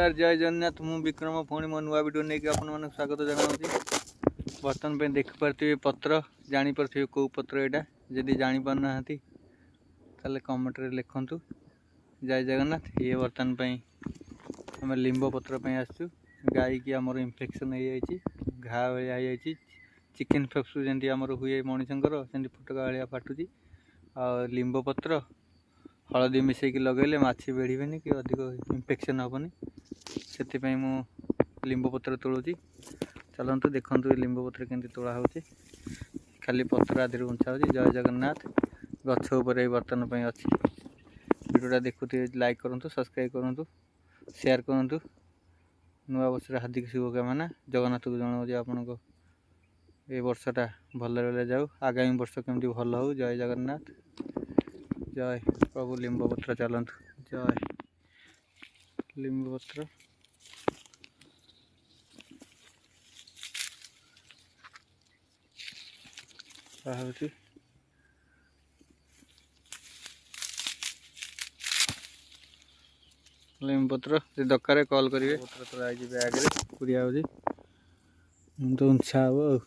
नमस्कार जय जगन्नाथ मु विक्रम पुणी मो नुआ वीडियो नहीं आपन स्वागत जनाऊँगी। बर्तमान पे देख पारे पत्र जापारे कौ पत्र यहाँ जदि जापार ना कमेंट रे लिखु जय जगन्नाथ। ये बर्तमान आम लिंब पत्र आसचु गाई की आमर इन्फेक्शन हो घा भाई चिकेन फेक्सु जमी आमर हुए मनीषर से फुटका भाया फाटुची आ लिंब पत्र हलदी मिसेक लगेले माछी बेड़े कि अधिक इन्फेक्शन हेनी से मु लिंब पत्र तोलुची। चलतु देखु लिंब पत्र केमती तोला हो खाली पत्र आधि उंचा हो। जय जगन्नाथ गछ उपर बर्तमान अच्छी वीडियोटा देखुए लाइक करूँ सब्सक्राइब करूँ शेयर करूँ। नुआ वर्ष हार्दिक शुभकामना जगन्नाथ को जनाऊँ आपण को ये वर्षटा भल जाऊ आगामी वर्ष केमती भल हो। जय जगन्नाथ जय प्रभु लिंब पत्र चलतु जय लिंब पत्र लिंब पत्र दरकार कॉल करेंगे पत्र तो आई बैग रे पूरी तो उंचा हम।